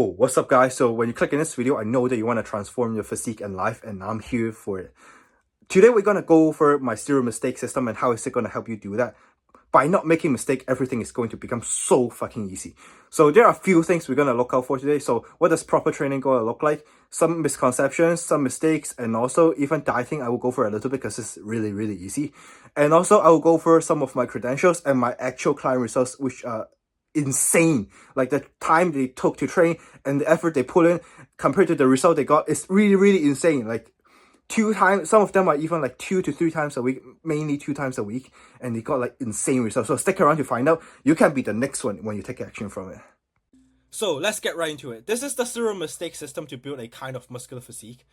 Oh, what's up guys? So when you click in this video, I know that you want to transform your physique and life, and I'm here for it. Today we're going to go over my zero mistake system and how is it going to help you do that. By not making mistake, everything is going to become so fucking easy. So there are a few things we're going to look out for today. So what does proper training going to look like? Some misconceptions, some mistakes, and also even dieting I will go for a little bit because it's really easy. And also I will go for some of my credentials and my actual client results, which are insane. Like the time they took to train and the effort they put in compared to the result they got is really insane. Like 2 times, some of them are even like 2 to 3 times a week, mainly 2 times a week, and they got like insane results. So stick around to find out. You can be the next one when you take action from it. So let's get right into it. This is the zero mistake system to build a kind of muscular physique.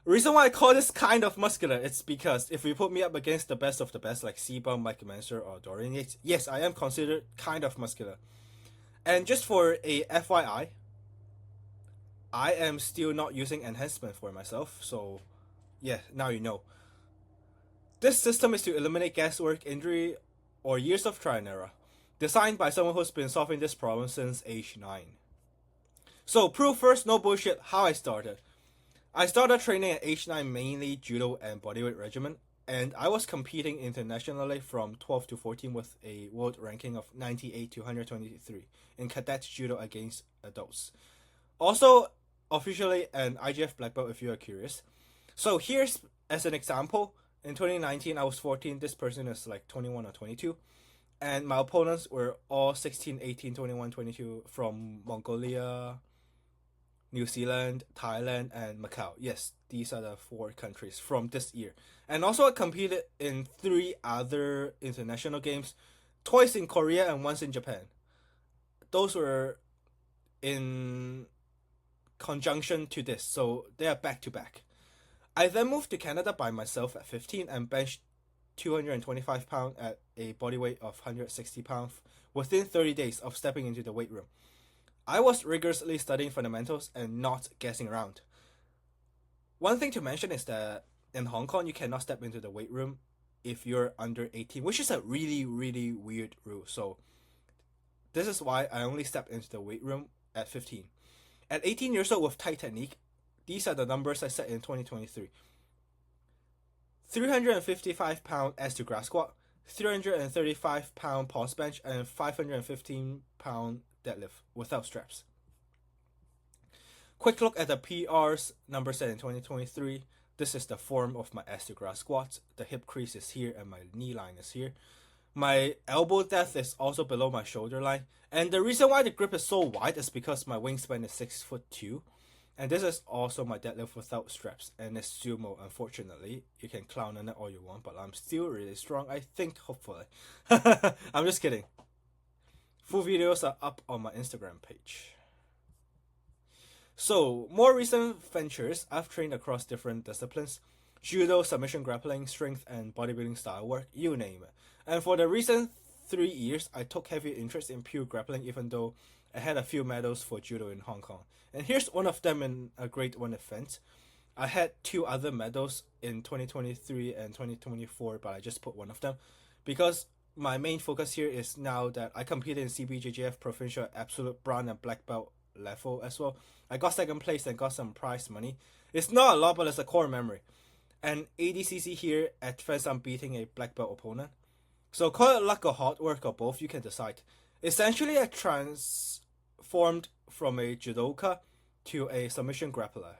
The reason why I call this kind of muscular, it's because if you put me up against the best of the best like Seabaum, Mike Manser, or Dorian Yates, yes, I am considered kind of muscular. And just for a FYI, I am still not using enhancement for myself, so yeah, now you know. This system is to eliminate guesswork, injury, or years of trial and error. Designed by someone who's been solving this problem since age 9. So proof first, no bullshit, how I started. I started training at age 9 mainly judo and bodyweight regimen, and I was competing internationally from 12 to 14 with a world ranking of 98 to 123 in cadet judo against adults. Also, officially an IGF black belt if you are curious. So here's as an example, in 2019 I was 14, this person is like 21 or 22, and my opponents were all 16, 18, 21, 22 from Mongolia, New Zealand, Thailand, and Macau. Yes, these are the 4 countries from this year. And also I competed in 3 other international games, twice in Korea and once in Japan. Those were in conjunction to this, so they are back to back. I then moved to Canada by myself at 15 and benched 225 pounds at a body weight of 160 pounds within 30 days of stepping into the weight room. I was rigorously studying fundamentals and not guessing around. One thing to mention is that in Hong Kong, you cannot step into the weight room if you're under 18, which is a really weird rule. So this is why I only stepped into the weight room at 15. At 18 years old with tight technique, these are the numbers I set in 2023. 355 pound S to grass squat, 335 pound pause bench, and 515 pound deadlift without straps. Quick look at the PRs number set in 2023. This is the form of my S to grass squat. The hip crease is here and my knee line is here. My elbow depth is also below my shoulder line. And the reason why the grip is so wide is because my wingspan is 6'2". And this is also my deadlift without straps. And it's sumo, unfortunately. You can clown on it all you want, but I'm still really strong, I think, hopefully. I'm just kidding. Full videos are up on my Instagram page. So, more recent ventures, I've trained across different disciplines. Judo, submission grappling, strength and bodybuilding style work, you name it. And for the recent 3 years, I took heavy interest in pure grappling even though I had a few medals for judo in Hong Kong. And here's one of them in a grade 1 event. I had 2 other medals in 2023 and 2024, but I just put one of them because my main focus here is now that I competed in CBJJF provincial absolute brown and black belt level as well. I got 2nd place and got some prize money. It's not a lot, but it's a core memory. And ADCC here advanced I'm beating a black belt opponent. So call it luck or hard work or both, you can decide. Essentially I transformed from a judoka to a submission grappler.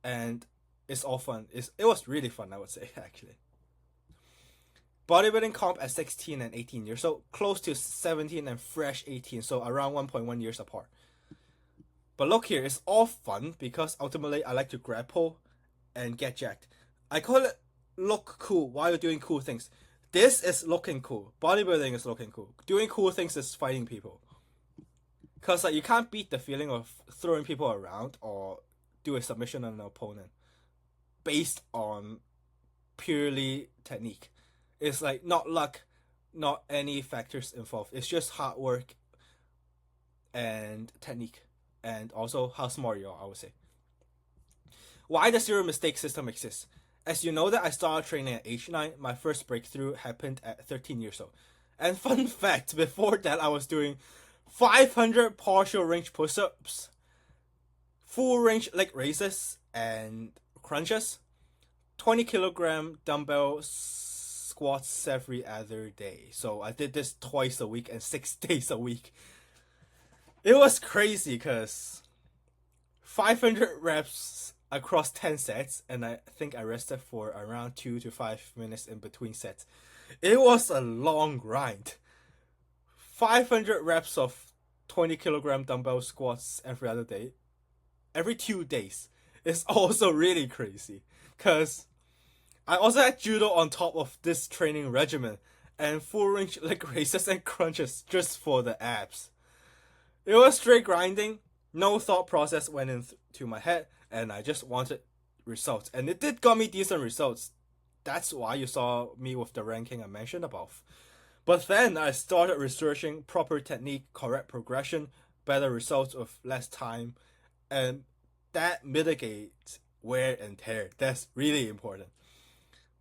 And it's all fun. It was really fun, I would say, actually. Bodybuilding comp at 16 and 18 years, so close to 17 and fresh 18, so around 1.1 years apart. But look here, it's all fun because ultimately I like to grapple and get jacked. I call it look cool while you're doing cool things. This is looking cool. Bodybuilding is looking cool. Doing cool things is fighting people. Because like, you can't beat the feeling of throwing people around or do a submission on an opponent based on purely technique. It's like not luck, not any factors involved. It's just hard work and technique. And also how smart you are, I would say. Why the zero mistake system exists? As you know that I started training at age 9, my first breakthrough happened at 13 years old. And fun fact, before that I was doing 500 partial range push-ups, full range leg raises and crunches, 20 kilogram dumbbell squats every other day. So I did this twice a week and 6 days a week. It was crazy because 500 reps across 10 sets, and I think I rested for around 2 to 5 minutes in between sets. It was a long grind. 500 reps of 20 kilogram dumbbell squats every other day, every 2 days, is also really crazy. Because I also had judo on top of this training regimen, and full range leg raises and crunches just for the abs. It was straight grinding, no thought process went into my head, and I just wanted results. And it did got me decent results. That's why you saw me with the ranking I mentioned above. But then I started researching proper technique, correct progression, better results with less time, and that mitigates wear and tear. That's really important.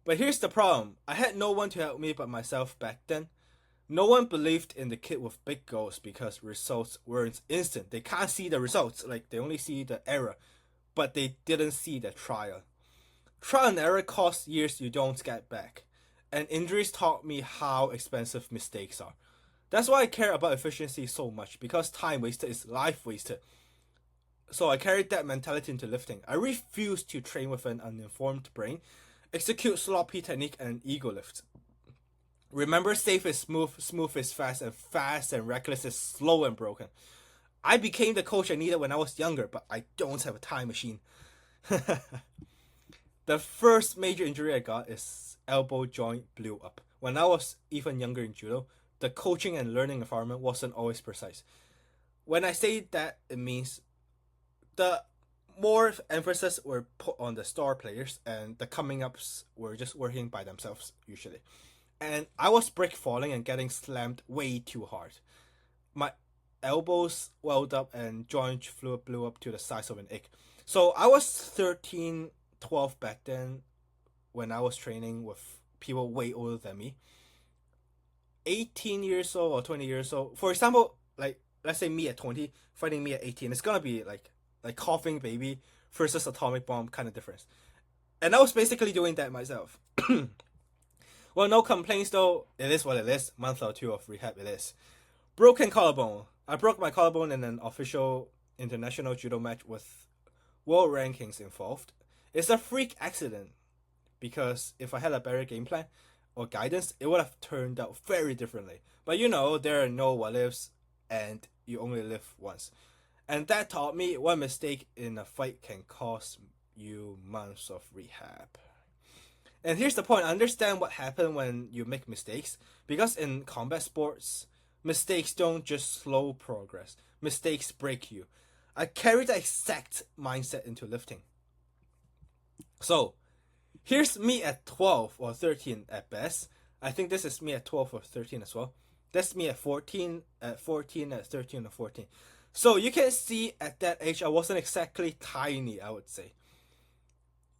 But here's the problem. I had no one to help me but myself back then. No one believed in the kid with big goals because results weren't instant. They can't see the results, like they only see the error, but they didn't see the trial. Trial and error cost years you don't get back, and injuries taught me how expensive mistakes are. That's why I care about efficiency so much, because time wasted is life wasted. So I carried that mentality into lifting. I refused to train with an uninformed brain, execute sloppy technique and ego lift. Remember, safe is smooth, smooth is fast and reckless is slow and broken. I became the coach I needed when I was younger, but I don't have a time machine. The first major injury I got is elbow joint blew up. When I was even younger in judo, the coaching and learning environment wasn't always precise. When I say that, it means the more emphasis were put on the star players, and the coming ups were just working by themselves usually. And I was break falling and getting slammed way too hard. My elbows welled up and joint fluid blew up to the size of an egg. So I was 13, 12 back then when I was training with people way older than me. 18 years old or 20 years old. For example, like let's say me at 20 fighting me at 18, it's gonna be like coughing baby versus atomic bomb kind of difference. And I was basically doing that myself. Well, no complaints though. It is what it is. Month or two of rehab it is. Broken collarbone. I broke my collarbone in an official international judo match with world rankings involved. It's a freak accident, because if I had a better game plan or guidance, it would have turned out very differently. But you know, there are no what ifs, and you only live once. And that taught me one mistake in a fight can cost you months of rehab. And here's the point, understand what happened when you make mistakes, because in combat sports, mistakes don't just slow progress, mistakes break you. I carried the exact mindset into lifting. So, here's me at 12 or 13 at best. I think this is me at 12 or 13 as well. That's me at 14, at 13 or 14. So you can see at that age, I wasn't exactly tiny, I would say.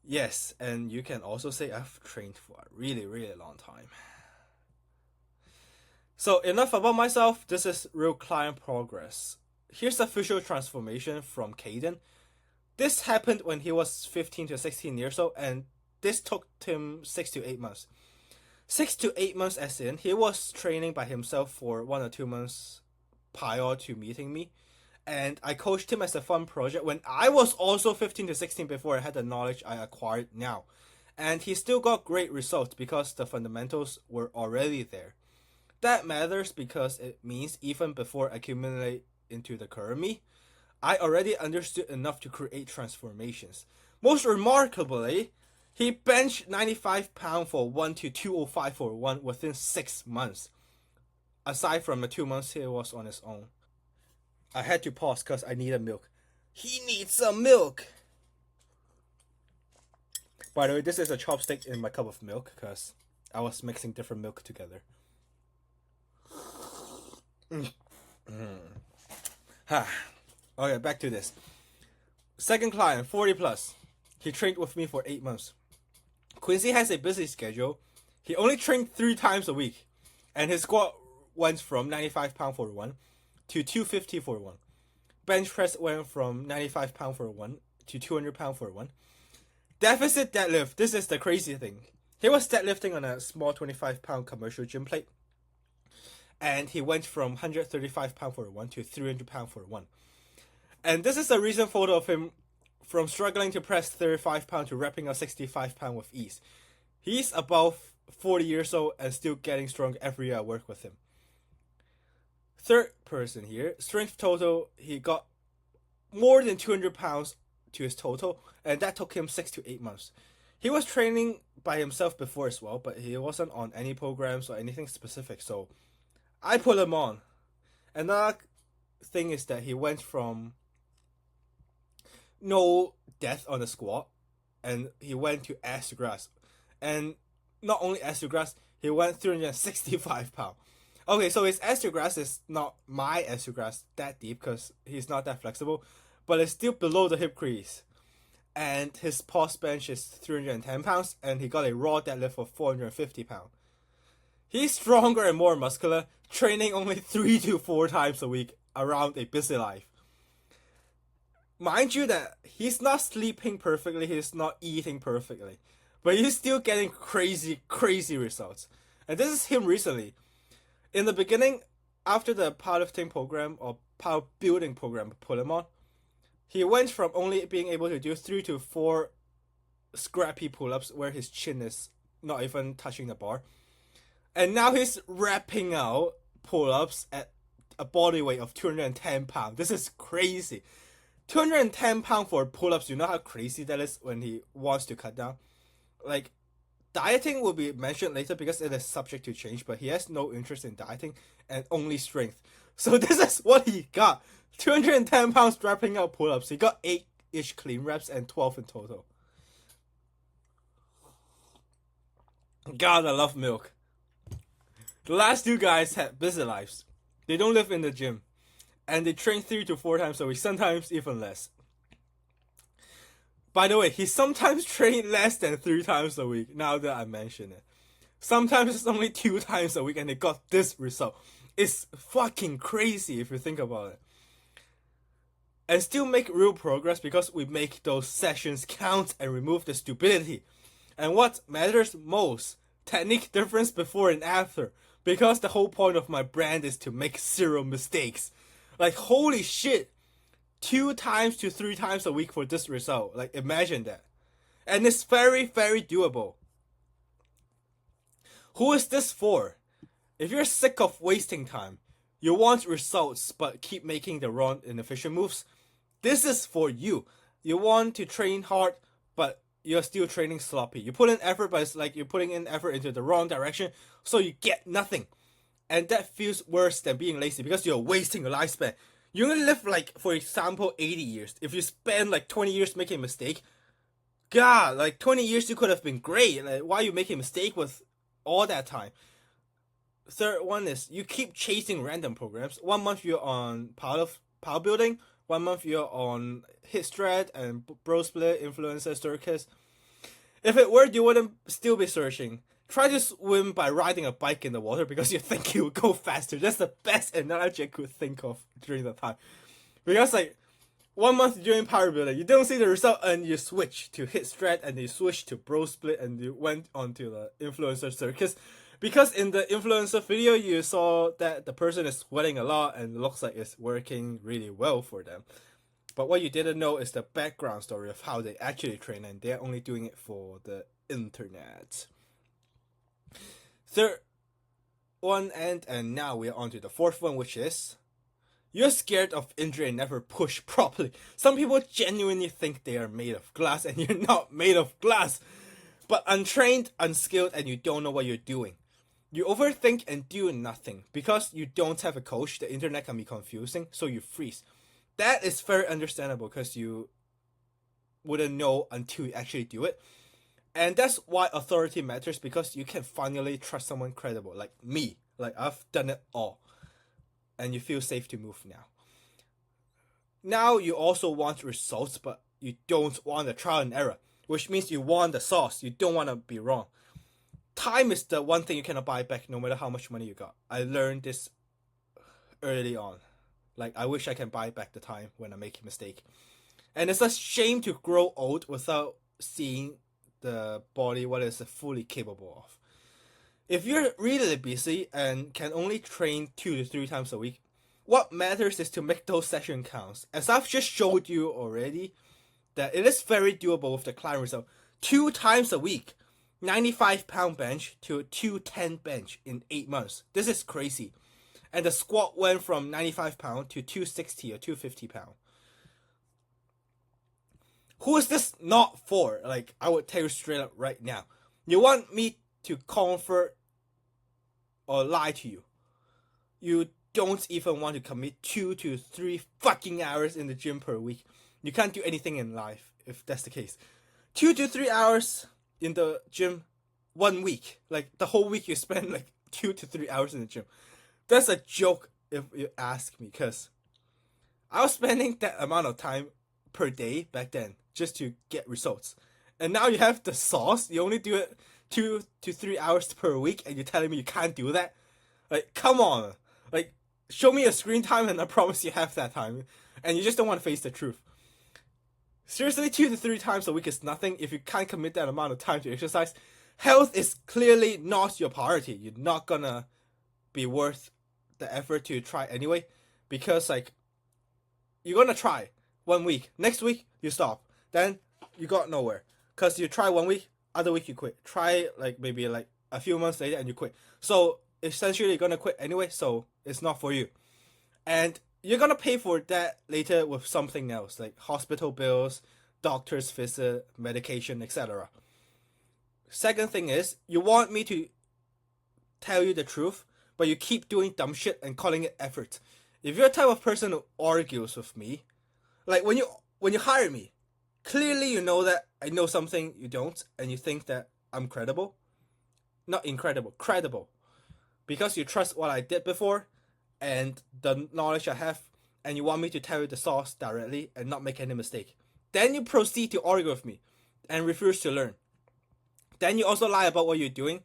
Yes, and you can also say I've trained for a really, really long time. So enough about myself, this is real client progress. Here's the visual transformation from Caden. This happened when he was 15 to 16 years old, and this took him 6 to 8 months. 6 to 8 months as in, he was training by himself for 1 or 2 months prior to meeting me. And I coached him as a fun project when I was also 15 to 16 before I had the knowledge I acquired now. And he still got great results because the fundamentals were already there. That matters because it means even before I accumulate into the current me, I already understood enough to create transformations. Most remarkably, he benched 95 pounds for 1 to 205 for 1 within 6 months. Aside from the 2 months he was on his own. I had to pause because I needed milk. He needs some milk! By the way, this is a chopstick in my cup of milk because I was mixing different milk together. Okay, back to this. Second client, 40 plus. He trained with me for 8 months. Quincy has a busy schedule. He only trained 3 times a week. And his squat went from 95 pounds for 1 to 250 for one. Bench press went from 95 pound for one to 200 pound for one. Deficit deadlift. This is the crazy thing. He was deadlifting on a small 25 pound commercial gym plate, and he went from 135 pound for one to 300 pound for one. And this is a recent photo of him from struggling to press 35 pound to wrapping up 65 pound with ease. He's above 40 years old and still getting strong every year I work with him. Third person here, strength total, he got more than 200 pounds to his total, and that took him 6 to 8 months. He was training by himself before as well, but he wasn't on any programs or anything specific, so I put him on. Another thing is that he went from no death on the squat, and he went to ass to grass. And not only ass to grass, he went 365 pounds. Okay, so his ass to grass is not my ass to grass that deep because he's not that flexible, but it's still below the hip crease. And his pause bench is 310 pounds, and he got a raw deadlift of 450 pounds. He's stronger and more muscular, training only 3 to 4 times a week around a busy life. Mind you that he's not sleeping perfectly, he's not eating perfectly, but he's still getting crazy results. And this is him recently. In the beginning, after the powerlifting program or power building program put him on, he went from only being able to do 3 to 4 scrappy pull-ups where his chin is not even touching the bar. And now he's wrapping out pull-ups at a body weight of 210 pounds. This is crazy. 210 pounds for pull-ups, you know how crazy that is when he wants to cut down? Like, dieting will be mentioned later because it is subject to change, but he has no interest in dieting and only strength. So this is what he got. 210 pounds wrapping out pull-ups. He got 8-ish clean reps and 12 in total. God, I love milk. The last two guys had busy lives. They don't live in the gym. And they train 3 to 4 times a week, sometimes even less. By the way, he sometimes trained less than 3 times a week, now that I mention it. Sometimes it's only 2 times a week and they got this result. It's fucking crazy if you think about it. And still make real progress because we make those sessions count and remove the stupidity. And what matters most, technique difference before and after. Because the whole point of my brand is to make 0 mistakes. Like, holy shit, 2 times to 3 times a week for this result. Like, imagine that. And it's very doable. Who is this for? If you're sick of wasting time, you want results but keep making the wrong inefficient moves, this is for you. You want to train hard but you're still training sloppy. You put in effort but it's like you're putting in effort into the wrong direction, so you get nothing. And that feels worse than being lazy because you're wasting your lifespan. You're gonna live, like, for example, 80 years. If you spend like 20 years making a mistake, God, like 20 years you could have been great. Like, why are you making a mistake with all that time? Third one is you keep chasing random programs. 1 month you're on power building, 1 month you're on hit strat and bro split, influencer circus. If it worked, you wouldn't still be searching. Try to swim by riding a bike in the water because you think you will go faster. That's the best analogy I could think of during the time. Because, like, 1 month doing power building, you don't see the result and you switch to hit strat and you switch to bro split and you went on to the influencer circus. Because in the influencer video, you saw that the person is sweating a lot and it looks like it's working really well for them. But what you didn't know is the background story of how they actually train, and they're only doing it for the internet. Third one, and now we're on to the fourth one, which is you're scared of injury and never push properly. Some people genuinely think they are made of glass, and you're not made of glass. But untrained, unskilled, and you don't know what you're doing. You overthink and do nothing. Because you don't have a coach, the internet can be confusing, so you freeze. That is very understandable because you wouldn't know until you actually do it. And that's why authority matters, because you can finally trust someone credible, like me. Like, I've done it all. And you feel safe to move now. Now you also want results, but you don't want the trial and error, which means you want the sauce. You don't want to be wrong. Time is the one thing you cannot buy back no matter how much money you got. I learned this early on. Like, I wish I can buy back the time when I make a mistake. And it's a shame to grow old without seeing the body what it's fully capable of. If you're really busy and can only train 2 to 3 times a week, what matters is to make those session counts. As I've just showed you already, that it is very doable with the client result. 2 times a week, 95-pound bench to 210 bench in 8 months. This is crazy. And the squat went from 95 pound to 260 or 250 pound. Who is this not for? Like, I would tell you straight up right now. You want me to comfort or lie to you. You don't even want to commit 2 to 3 fucking hours in the gym per week. You can't do anything in life if that's the case. 2 to 3 hours in the gym 1 week. Like, the whole week you spend like 2 to 3 hours in the gym. That's a joke if you ask me, because I was spending that amount of time per day back then just to get results. And now you have the sauce, you only do it 2 to 3 hours per week, and you're telling me you can't do that? Like, come on. Like, show me a screen time and I promise you have that time. And you just don't want to face the truth. Seriously, 2 to 3 times a week is nothing if you can't commit that amount of time to exercise. Health is clearly not your priority. You're not gonna be worth the effort to try anyway, because like, you're gonna try 1 week, next week you stop, then you got nowhere, because you try 1 week, other week you quit, try like maybe like a few months later and you quit. So essentially you're gonna quit anyway, so it's not for you, and you're gonna pay for that later with something else, like hospital bills, doctor's visit, medication, etc. Second thing is, you want me to tell you the truth, but you keep doing dumb shit and calling it effort. If you're the type of person who argues with me, like when you hire me, clearly you know that I know something you don't, and you think that I'm credible. Not incredible, credible. Because you trust what I did before and the knowledge I have, and you want me to tell you the source directly and not make any mistake. Then you proceed to argue with me and refuse to learn. Then you also lie about what you're doing,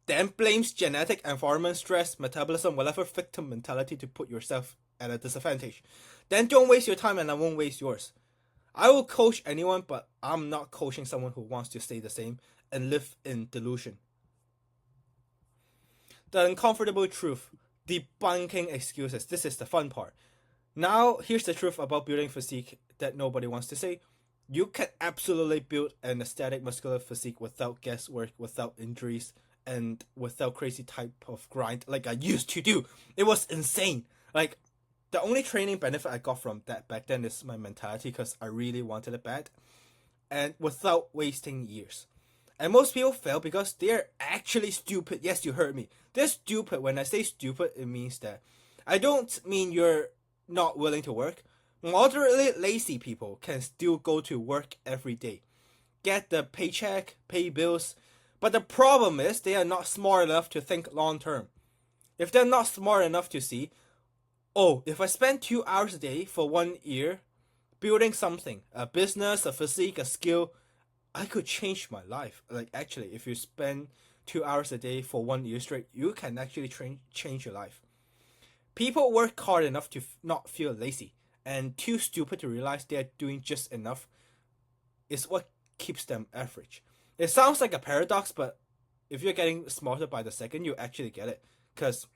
then blames genetic, environment, stress, metabolism, whatever victim mentality to put yourself at a disadvantage. Then don't waste your time and I won't waste yours. I will coach anyone, but I'm not coaching someone who wants to stay the same and live in delusion. The uncomfortable truth, debunking excuses. This is the fun part. Now, here's the truth about building physique that nobody wants to say. You can absolutely build an aesthetic muscular physique without guesswork, without injuries, and without crazy type of grind like I used to do. It was insane. Like, the only training benefit I got from that back then is my mentality, because I really wanted it bad, and without wasting years. And most people fail because they're actually stupid. Yes, you heard me. They're stupid. When I say stupid, it means that I don't mean you're not willing to work. Moderately lazy people can still go to work every day, get the paycheck, pay bills, but the problem is they are not smart enough to think long term. If they're not smart enough to see, oh, if I spend 2 hours a day for 1 year building something, a business, a physique, a skill, I could change my life. Like, actually, if you spend 2 hours a day for 1 year straight, you can actually change your life. People work hard enough to not feel lazy, and too stupid to realize they're doing just enough is what keeps them average. It sounds like a paradox, but if you're getting smarter by the second, you actually get it. Because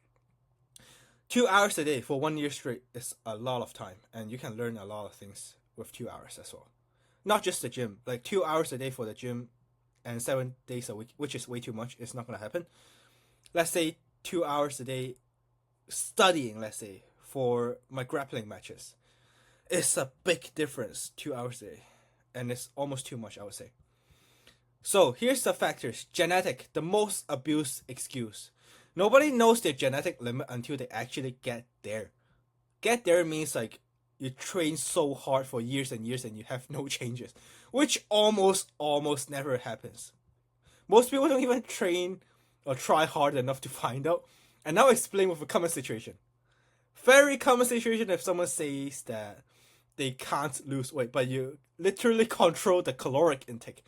2 hours a day for 1 year straight is a lot of time, and you can learn a lot of things with 2 hours as well. Not just the gym, like 2 hours a day for the gym and 7 days a week, which is way too much. It's not going to happen. Let's say 2 hours a day studying, let's say, for my grappling matches. It's a big difference, 2 hours a day. And it's almost too much, I would say. So here's the factors. Genetic, the most abused excuse. Nobody knows their genetic limit until they actually get there. Get there means like you train so hard for years and years and you have no changes, which almost never happens. Most people don't even train or try hard enough to find out. And now I'll explain with a common situation. Very common situation if someone says that they can't lose weight, but you literally control the caloric intake.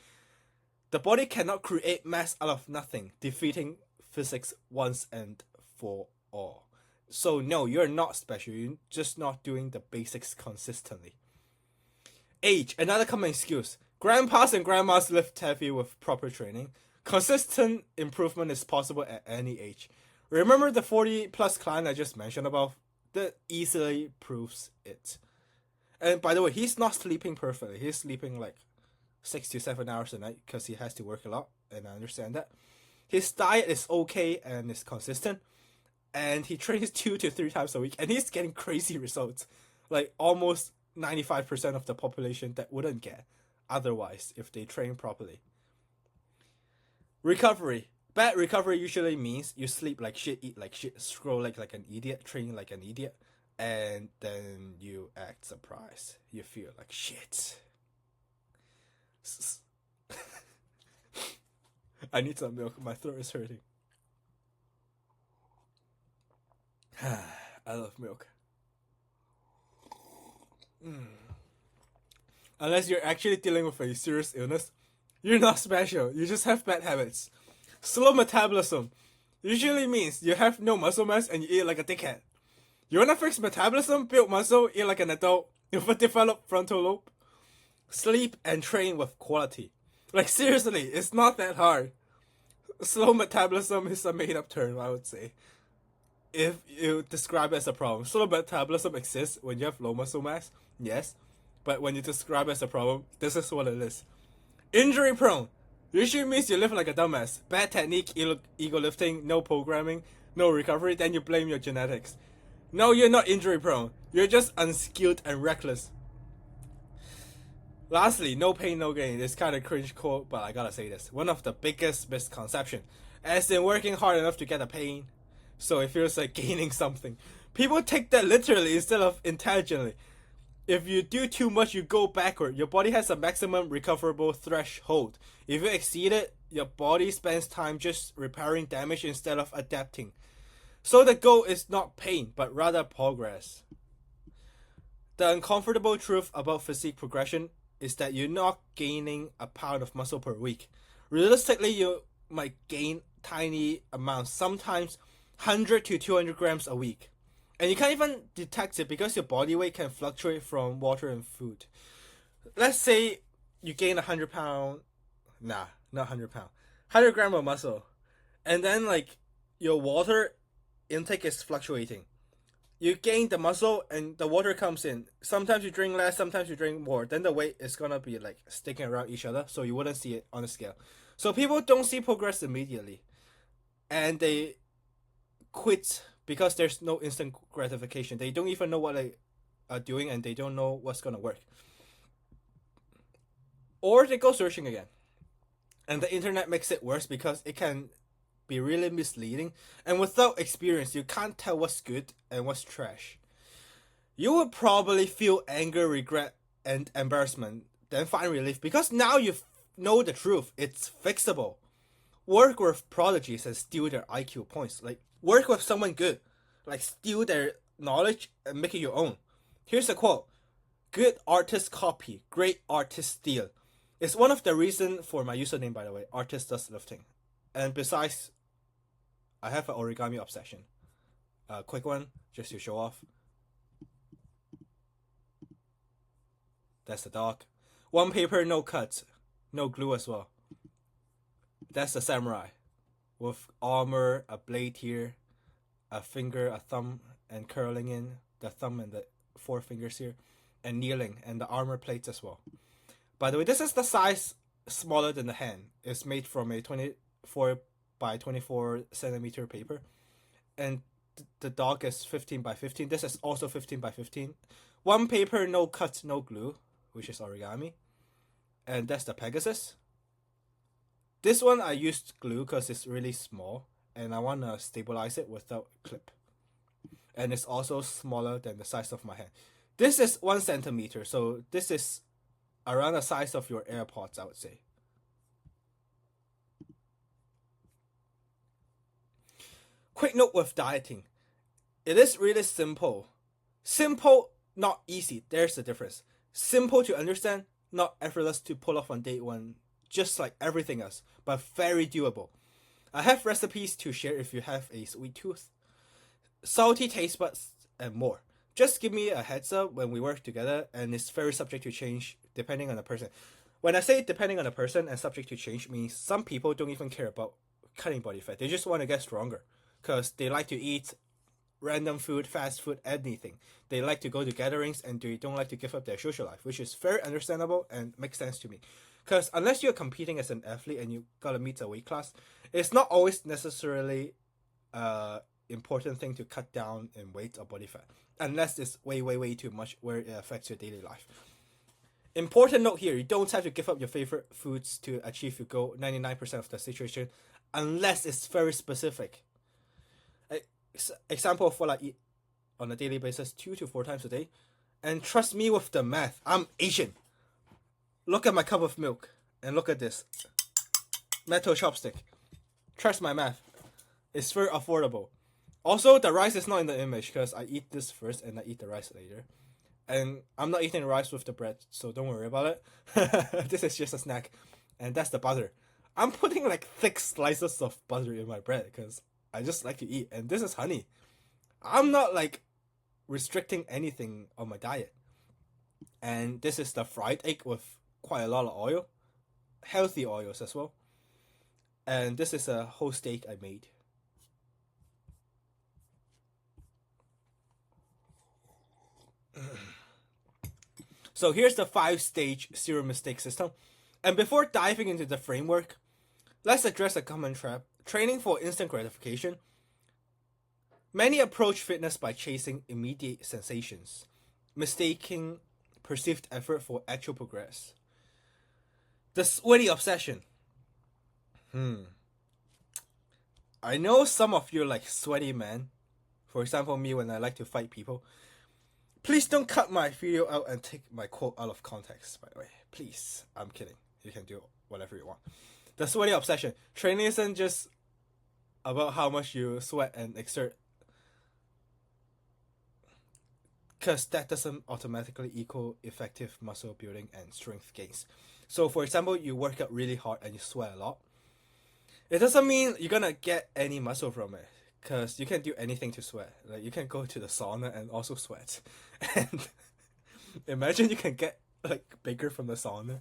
The body cannot create mass out of nothing, defeating physics once and for all. So no, you're not special. You're just not doing the basics consistently. Age, another common excuse. Grandpas and grandmas lift heavy with proper training. Consistent improvement is possible at any age. Remember the 40 plus client I just mentioned about? That easily proves it. And by the way, he's not sleeping perfectly. He's sleeping like 6 to 7 hours a night because he has to work a lot, and I understand that. His diet is okay and is consistent, and he trains 2 to 3 times a week, and he's getting crazy results. Like almost 95% of the population that wouldn't get otherwise if they train properly. Recovery. Bad recovery usually means you sleep like shit, eat like shit, scroll like an idiot, train like an idiot, and then you act surprised. You feel like shit. I need some milk. My throat is hurting. I love milk. Unless you're actually dealing with a serious illness, you're not special. You just have bad habits. Slow metabolism usually means you have no muscle mass and you eat like a dickhead. You wanna fix metabolism, build muscle, eat like an adult, with a developed frontal lobe? Sleep and train with quality. Like seriously, it's not that hard. Slow metabolism is a made-up term, I would say. If you describe it as a problem. Slow metabolism exists when you have low muscle mass, yes. But when you describe it as a problem, this is what it is. Injury prone usually means you live like a dumbass. Bad technique, ego lifting, no programming, no recovery, then you blame your genetics. No, you're not injury prone. You're just unskilled and reckless. Lastly, no pain, no gain. It's kind of cringe quote, but I gotta say this. One of the biggest misconceptions, as in working hard enough to get a pain, so it feels like gaining something. People take that literally instead of intelligently. If you do too much, you go backward. Your body has a maximum recoverable threshold. If you exceed it, your body spends time just repairing damage instead of adapting. So the goal is not pain, but rather progress. The uncomfortable truth about physique progression is that you're not gaining a pound of muscle per week. Realistically, you might gain tiny amounts, sometimes 100 to 200 grams a week. And you can't even detect it because your body weight can fluctuate from water and food. Let's say you gain 100 pound, not 100 pound, 100 gram of muscle. And then like your water intake is fluctuating. You gain the muscle and the water comes in. Sometimes you drink less, sometimes you drink more. Then the weight is gonna be like sticking around each other, so you wouldn't see it on the scale. So people don't see progress immediately. And they quit because there's no instant gratification. They don't even know what they are doing and they don't know what's gonna work. Or they go searching again. And the internet makes it worse because it can be really misleading, and without experience you can't tell what's good and what's trash. You will probably feel anger, regret, and embarrassment, then find relief because now you know the truth. It's fixable. Work with prodigies and steal their IQ points. Like work with someone good, like steal their knowledge and make it your own. Here's a quote: "Good artists copy, great artists steal." It's one of the reasons for my username, by the way. Artist does lifting. And besides, I have an origami obsession. A quick one, just to show off. That's the dog. One paper, no cuts. No glue as well. That's the samurai. With armor, a blade here, a finger, a thumb, and curling in. The thumb and the 4 fingers here. And kneeling, and the armor plates as well. By the way, this is the size smaller than the hand. It's made from a 24 by 24 centimeter paper, and the dog is 15 by 15. This is also 15 by 15. One paper, no cuts, no glue, which is origami, and that's the Pegasus. This one I used glue because it's really small and I want to stabilize it without clip, and it's also smaller than the size of my hand. This is 1 centimeter, so this is around the size of your AirPods, I would say. Quick note with dieting. It is really simple. Simple, not easy. There's the difference. Simple to understand, not effortless to pull off on day one, just like everything else, but very doable. I have recipes to share if you have a sweet tooth. salty taste buds, and more. Just give me a heads up when we work together, and it's very subject to change depending on the person. When I say depending on the person and subject to change, means some people don't even care about cutting body fat. They just want to get stronger because they like to eat random food, fast food, anything. They like to go to gatherings and they don't like to give up their social life, which is very understandable and makes sense to me. Because unless you're competing as an athlete and you gotta meet a weight class, it's not always necessarily important thing to cut down in weight or body fat, unless it's way too much where it affects your daily life. Important note here, you don't have to give up your favorite foods to achieve your goal 99% of the situation, unless it's very specific. Example of what I eat on a daily basis 2 to 4 times a day, and trust me with the math, I'm Asian. Look at my cup of milk and look at this metal chopstick. Trust my math, it's very affordable. Also, the rice is not in the image because I eat this first and I eat the rice later. And I'm not eating rice with the bread, so don't worry about it. This is just a snack. And that's the butter. I'm putting like thick slices of butter in my bread because I just like to eat. And this is honey. I'm not like restricting anything on my diet. And this is the fried egg with quite a lot of oil. Healthy oils as well. And this is a whole steak I made. So here's the 5-stage zero mistake system. And before diving into the framework, let's address a common trap: training for instant gratification. Many approach fitness by chasing immediate sensations, mistaking perceived effort for actual progress. The sweaty obsession. I know some of you like sweaty men. For example, me when I like to fight people. Please don't cut my video out and take my quote out of context, by the way. Please. I'm kidding. You can do whatever you want. The sweaty obsession. Training isn't just about how much you sweat and exert, because that doesn't automatically equal effective muscle building and strength gains. So for example, you work out really hard and you sweat a lot. It doesn't mean you're gonna get any muscle from it, because you can't do anything to sweat. Like, you can go to the sauna and also sweat. And imagine you can get like bigger from the sauna.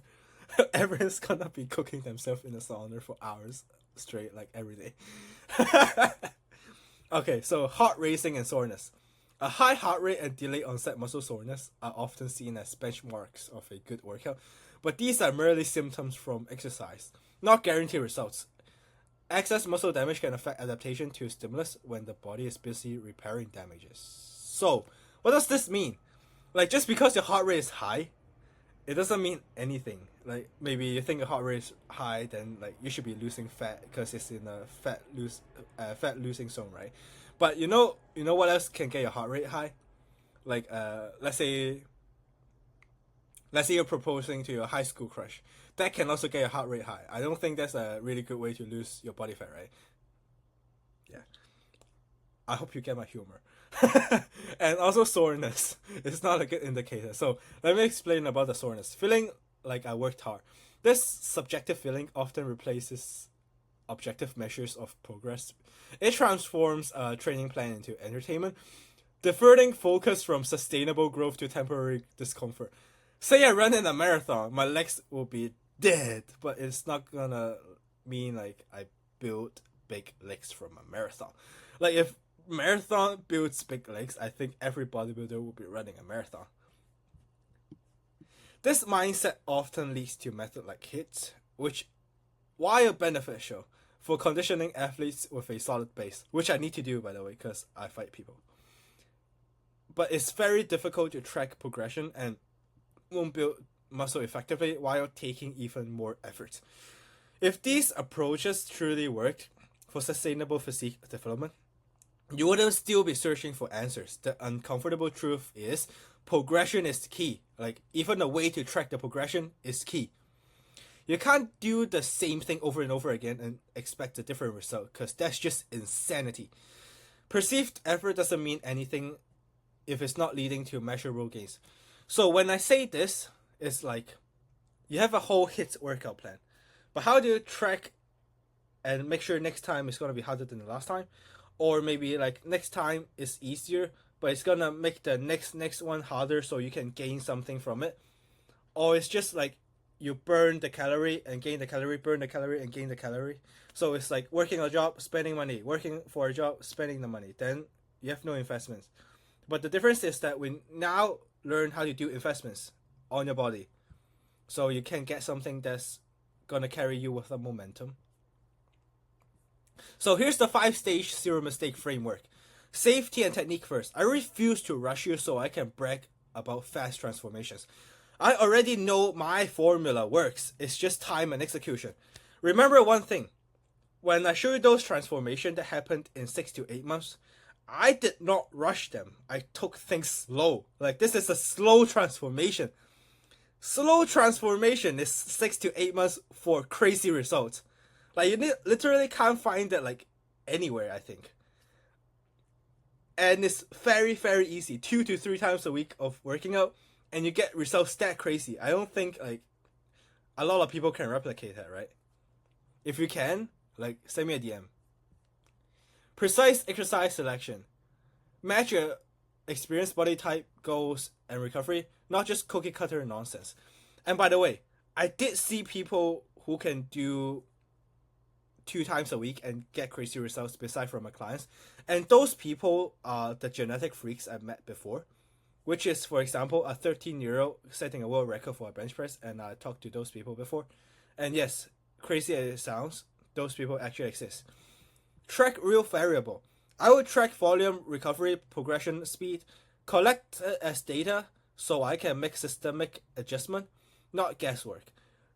Everyone's gonna be cooking themselves in the sauna for hours straight, like every day. Okay, so heart racing and soreness. A high heart rate and delayed onset muscle soreness are often seen as benchmarks of a good workout, but these are merely symptoms from exercise, not guaranteed results. Excess muscle damage can affect adaptation to stimulus when the body is busy repairing damages. So, what does this mean? Like, just because your heart rate is high, it doesn't mean anything. Like, maybe you think your heart rate is high, then like you should be losing fat because it's in a fat losing zone, right? But you know what else can get your heart rate high? Like, let's say you're proposing to your high school crush. That can also get your heart rate high. I don't think that's a really good way to lose your body fat, right? Yeah. I hope you get my humor. And also soreness. It's not a good indicator. So let me explain about the soreness. Feeling like I worked hard. This subjective feeling often replaces objective measures of progress. It transforms a training plan into entertainment, diverting focus from sustainable growth to temporary discomfort. Say I run in a marathon, my legs will be dead, but it's not gonna mean like I built big legs from a marathon. Like, if marathon builds big legs, I think every bodybuilder will be running a marathon. This mindset often leads to method like HIIT, which, while beneficial for conditioning athletes with a solid base, which I need to do, by the way, because I fight people, but it's very difficult to track progression and won't build muscle effectively while taking even more effort. If these approaches truly worked for sustainable physique development, you wouldn't still be searching for answers. The uncomfortable truth is progression is key. Like, even the way to track the progression is key. You can't do the same thing over and over again and expect a different result, because that's just insanity. Perceived effort doesn't mean anything if it's not leading to measurable gains. So when I say this, it's like you have a whole HIIT workout plan, but how do you track and make sure next time is going to be harder than the last time? or maybe like next time is easier, but it's gonna make the next one harder so you can gain something from it. Or it's just like you burn the calorie and gain the calorie, burn the calorie and gain the calorie. So it's like working a job, spending money, working for a job, spending the money. Then you have no investments. But the difference is that we now learn how to do investments on your body. So you can get something that's gonna carry you with the momentum. So here's the 5-stage zero mistake framework. Safety and technique first. I refuse to rush you so I can brag about fast transformations. I already know my formula works. It's just time and execution. Remember one thing. When I show you those transformations that happened in 6 to 8 months, I did not rush them. I took things slow. Like, this is a slow transformation. Slow transformation is 6 to 8 months for crazy results. Like, you literally can't find that like anywhere, I think. And it's very, very easy. 2 to 3 times a week of working out, and you get results that crazy. I don't think like a lot of people can replicate that, right? If you can, like, send me a DM. Precise exercise selection. Match your experience, body type, goals, and recovery, not just cookie cutter nonsense. And by the way, I did see people who can do 2 times a week and get crazy results beside from my clients. And those people are the genetic freaks I've met before, which is, for example, a 13-year-old setting a world record for a bench press, and I talked to those people before. And yes, crazy as it sounds, those people actually exist. Track real variable. I will track volume, recovery, progression, speed, collect as data so I can make systemic adjustment, not guesswork.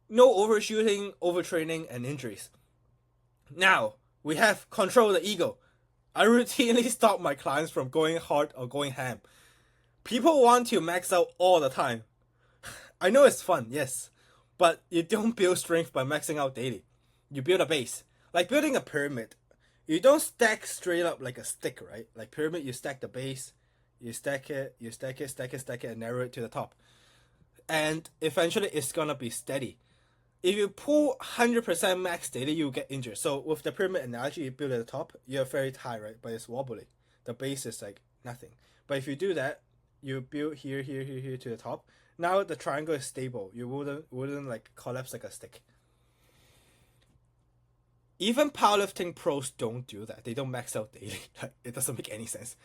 No overshooting, overtraining, and injuries. Now, we have control the ego. I routinely stop my clients from going hard or going ham. People want to max out all the time. I know it's fun, yes, but you don't build strength by maxing out daily. You build a base. Like building a pyramid. You don't stack straight up like a stick, right? Like pyramid, you stack the base, you stack it, stack it, and narrow it to the top. And eventually it's gonna be steady. If you pull 100% max daily, you get injured. So with the pyramid analogy, you build at the top, you're very high, right? But it's wobbly. The base is like nothing. But if you do that, you build here to the top. Now the triangle is stable. You wouldn't like collapse like a stick. Even powerlifting pros don't do that. They don't max out daily. It doesn't make any sense.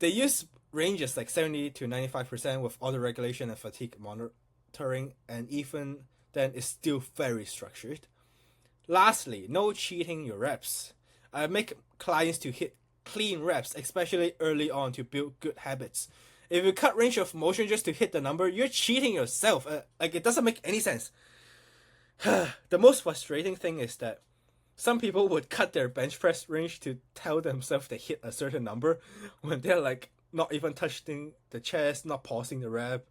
They use ranges like 70 to 95% with auto regulation and fatigue monitoring, and even then it's still very structured. Lastly, no cheating your reps. I make clients to hit clean reps, especially early on, to build good habits. If you cut range of motion just to hit the number, you're cheating yourself. Like, it doesn't make any sense. The most frustrating thing is that some people would cut their bench press range to tell themselves they hit a certain number when they're like not even touching the chest, not pausing the rep,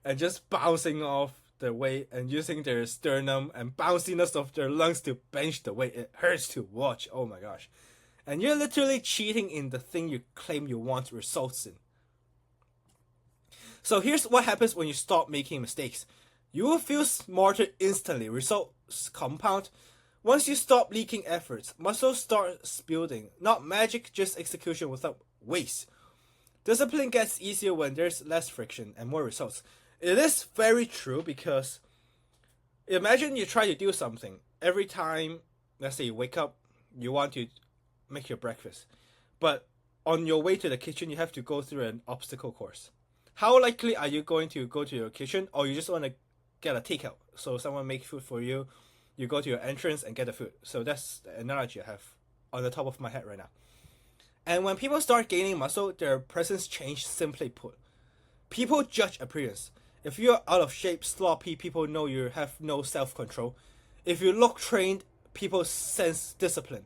and just bouncing off the weight and using their sternum and bounciness of their lungs to bench the weight. It hurts to watch. Oh my gosh. And you're literally cheating in the thing you claim you want results in. So here's what happens when you stop making mistakes. You will feel smarter instantly. Results compound. Once you stop leaking efforts, muscles start building. Not magic, just execution without waste. Discipline gets easier when there's less friction and more results. It is very true because imagine you try to do something. Every time, let's say you wake up, you want to make your breakfast. But on your way to the kitchen, you have to go through an obstacle course. How likely are you going to go to your kitchen, or you just want to get a takeout? So someone makes food for you. You go to your entrance and get the food. So that's the analogy I have on the top of my head right now. And when people start gaining muscle, their presence changes, simply put. People judge appearance. If you're out of shape, sloppy, people know you have no self-control. If you look trained, people sense discipline.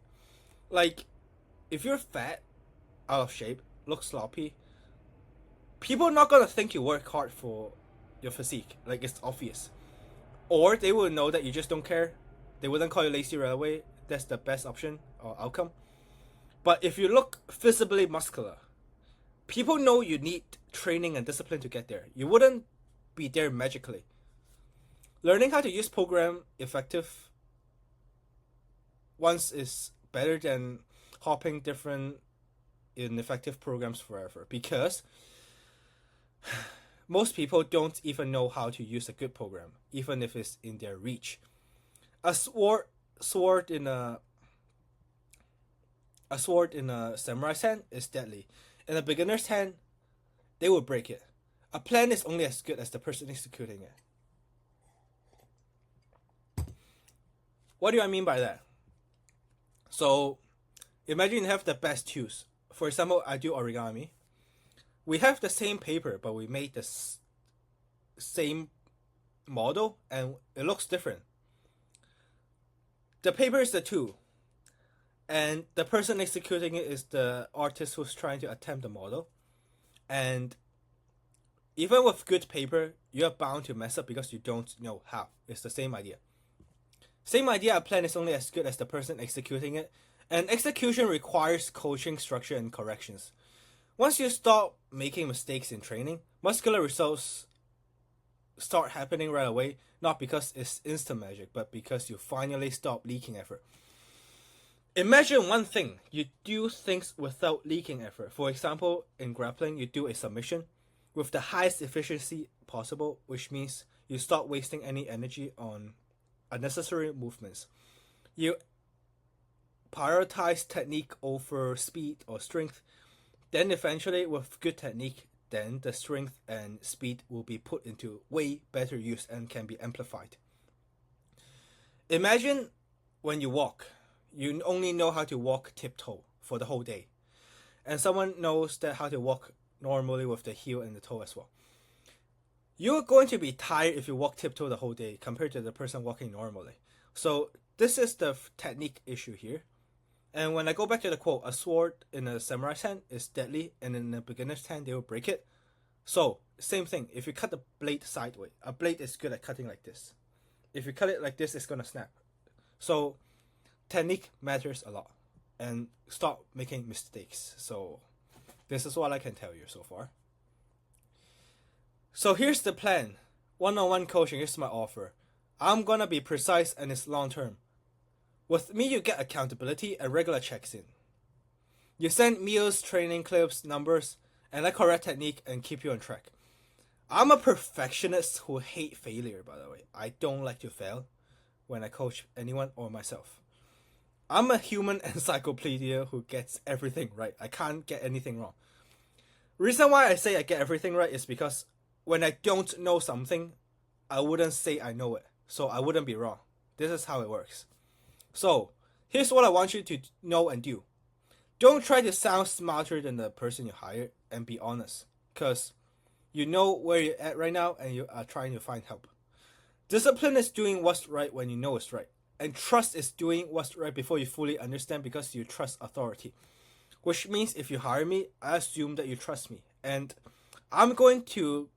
Like, if you're fat, out of shape, look sloppy, people are not going to think you work hard for your physique. Like, it's obvious. Or they will know that you just don't care. They wouldn't call you lazy right away. That's the best option or outcome. But if you look visibly muscular, people know you need training and discipline to get there. You wouldn't be there magically. Learning how to use program effective once is better than copying different ineffective programs forever, because most people don't even know how to use a good program, even if it's in their reach. A sword in a samurai's hand is deadly. In a beginner's hand, they will break it. A plan is only as good as the person executing it. What do I mean by that? So, imagine you have the best tools. For example, I do origami. We have the same paper, but we made the same model, and it looks different. The paper is the tool, and the person executing it is the artist who's trying to attempt the model. And even with good paper, you're bound to mess up because you don't know how. It's the same idea. Same idea, a plan is only as good as the person executing it, and execution requires coaching, structure, and corrections. Once you stop making mistakes in training, muscular results start happening right away, not because it's instant magic, but because you finally stop leaking effort. Imagine one thing, you do things without leaking effort. For example, in grappling, you do a submission with the highest efficiency possible, which means you stop wasting any energy on unnecessary movements. You prioritize technique over speed or strength. Then eventually, with good technique, then the strength and speed will be put into way better use and can be amplified. Imagine when you walk, you only know how to walk tiptoe for the whole day. And someone knows that how to walk normally with the heel and the toe as well. You're going to be tired if you walk tiptoe the whole day compared to the person walking normally. So this is the technique issue here. And when I go back to the quote, a sword in a samurai's hand is deadly, and in a beginner's hand, they will break it. So, same thing. If you cut the blade sideways, a blade is good at cutting like this. If you cut it like this, it's going to snap. So, technique matters a lot. And stop making mistakes. So, this is what I can tell you so far. So, here's the plan. One-on-one coaching is my offer. I'm going to be precise and it's long-term. With me, you get accountability and regular checks in. You send meals, training clips, numbers, and I correct technique and keep you on track. I'm a perfectionist who hate failure, by the way. I don't like to fail when I coach anyone or myself. I'm a human encyclopedia who gets everything right. I can't get anything wrong. Reason why I say I get everything right is because when I don't know something, I wouldn't say I know it. So I wouldn't be wrong. This is how it works. So, here's what I want you to know and do. Don't try to sound smarter than the person you hired, and be honest. Because you know where you're at right now and you are trying to find help. Discipline is doing what's right when you know it's right. And trust is doing what's right before you fully understand because you trust authority. Which means if you hire me, I assume that you trust me. And I'm going to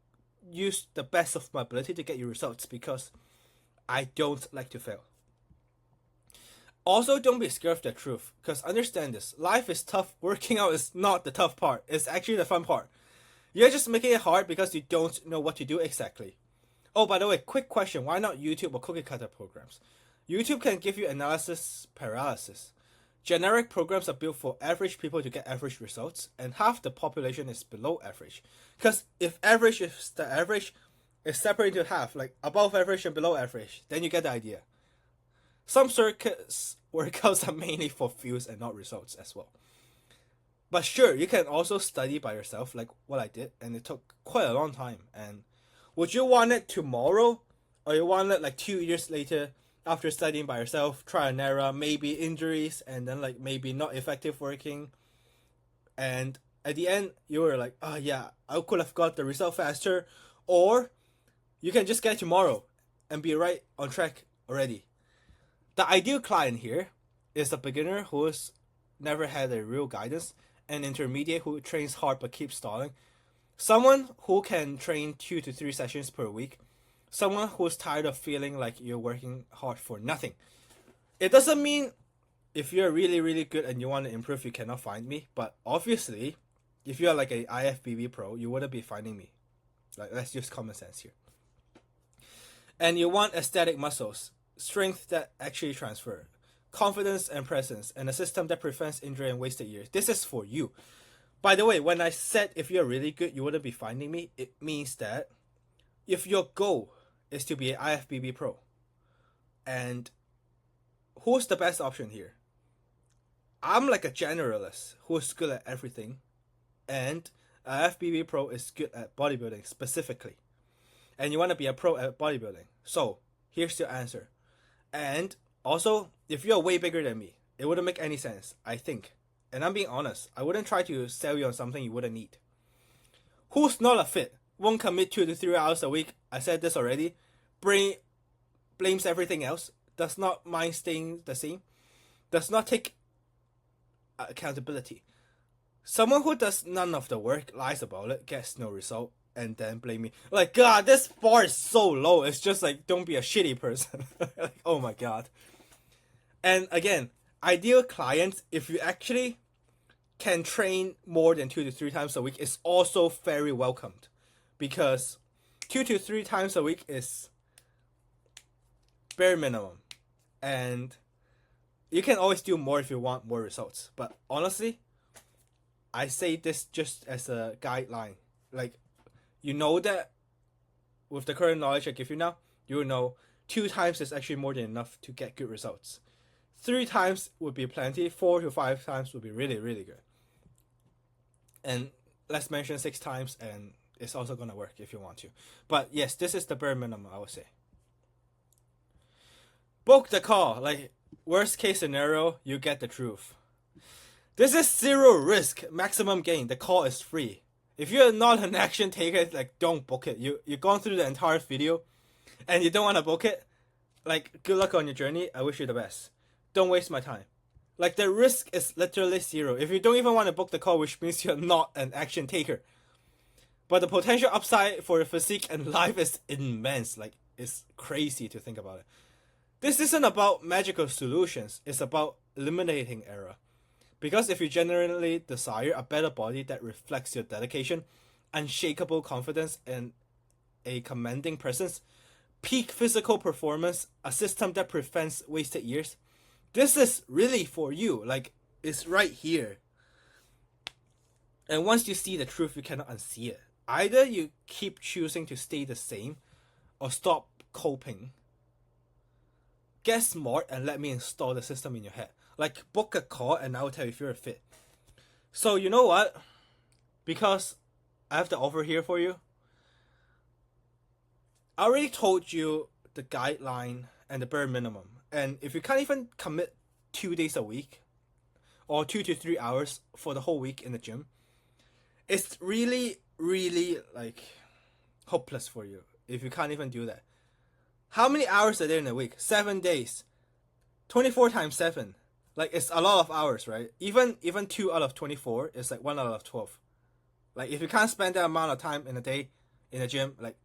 use the best of my ability to get you results because I don't like to fail. Also, don't be scared of the truth, because understand this, life is tough, working out is not the tough part, it's actually the fun part. You're just making it hard because you don't know what to do exactly. Oh, by the way, quick question, why not YouTube or cookie cutter programs? YouTube can give you analysis paralysis. Generic programs are built for average people to get average results, and half the population is below average. Because if average is the average, it's separated into half, like above average and below average, then you get the idea. Some circuits workouts are mainly for views and not results as well. But sure, you can also study by yourself like what I did, and it took quite a long time. And would you want it tomorrow? Or you want it like 2 years later after studying by yourself, try and error, maybe injuries, and then like maybe not effective working. And at the end, you were like, oh yeah, I could have got the result faster. Or you can just get it tomorrow and be right on track already. The ideal client here is a beginner who's never had a real guidance, an intermediate who trains hard but keeps stalling, someone who can train 2 to 3 sessions per week, someone who's tired of feeling like you're working hard for nothing. It doesn't mean if you're really, really good and you want to improve, you cannot find me, but obviously, if you're like a IFBB pro, you wouldn't be finding me. Like, let's use common sense here. And you want aesthetic muscles, strength that actually transfer, confidence and presence, and a system that prevents injury and wasted years. This is for you. By the way, when I said if you're really good, you wouldn't be finding me, it means that if your goal is to be an IFBB pro, and who's the best option here? I'm like a generalist who's good at everything, and an IFBB pro is good at bodybuilding specifically. And you want to be a pro at bodybuilding. So, here's your answer. And also, if you're way bigger than me, it wouldn't make any sense, I think. And I'm being honest, I wouldn't try to sell you on something you wouldn't need. Who's not a fit, won't commit 2 to 3 hours a week, I said this already, blames everything else, does not mind staying the same, does not take accountability. Someone who does none of the work, lies about it, gets no result, and then blame me. Like, God, this bar is so low. It's just like, don't be a shitty person. Like, oh my God. And again, ideal clients, if you actually can train more than 2 to 3 times a week, is also very welcomed. Because 2 to 3 times a week is bare minimum. And you can always do more if you want more results. But honestly, I say this just as a guideline. Like, you know that with the current knowledge I give you now, you will know 2 times is actually more than enough to get good results. 3 times would be plenty. 4 to 5 times would be really, really good. And let's mention 6 times, and it's also going to work if you want to. But yes, this is the bare minimum, I would say. Book the call. Like, worst case scenario, you get the truth. This is 0 risk, maximum gain. The call is free. If you're not an action taker, like, don't book it. You've gone through the entire video and you don't want to book it. Like, good luck on your journey. I wish you the best. Don't waste my time. Like, the risk is literally 0. If you don't even want to book the call, which means you're not an action taker. But the potential upside for your physique and life is immense. Like, it's crazy to think about it. This isn't about magical solutions. It's about eliminating error. Because if you genuinely desire a better body that reflects your dedication, unshakable confidence, and a commanding presence, peak physical performance, a system that prevents wasted years, this is really for you. Like, it's right here. And once you see the truth, you cannot unsee it. Either you keep choosing to stay the same, or stop coping. Get smart and let me install the system in your head. Like, book a call and I will tell you if you're fit. So, you know what? Because I have the offer here for you. I already told you the guideline and the bare minimum. And if you can't even commit 2 days a week, or 2 to 3 hours for the whole week in the gym, it's really, really, like, hopeless for you if you can't even do that. How many hours are there in a week? 7 days. 24 times 7. Like, it's a lot of hours, right? Even 2 out of 24 is like 1 out of 12. Like, if you can't spend that amount of time in a day in a gym, like,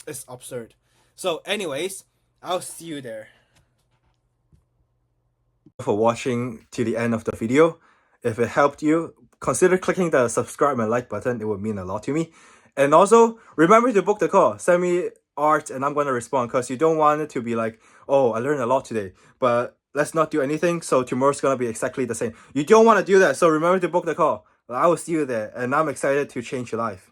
it's absurd. So anyways, I'll see you there. For watching to the end of the video. If it helped you, consider clicking the subscribe and like button. It would mean a lot to me. And also, remember to book the call. Send me art and I'm going to respond, because you don't want it to be like, oh, I learned a lot today, but let's not do anything, so tomorrow's going to be exactly the same. You don't want to do that, so remember to book the call. I will see you there, and I'm excited to change your life.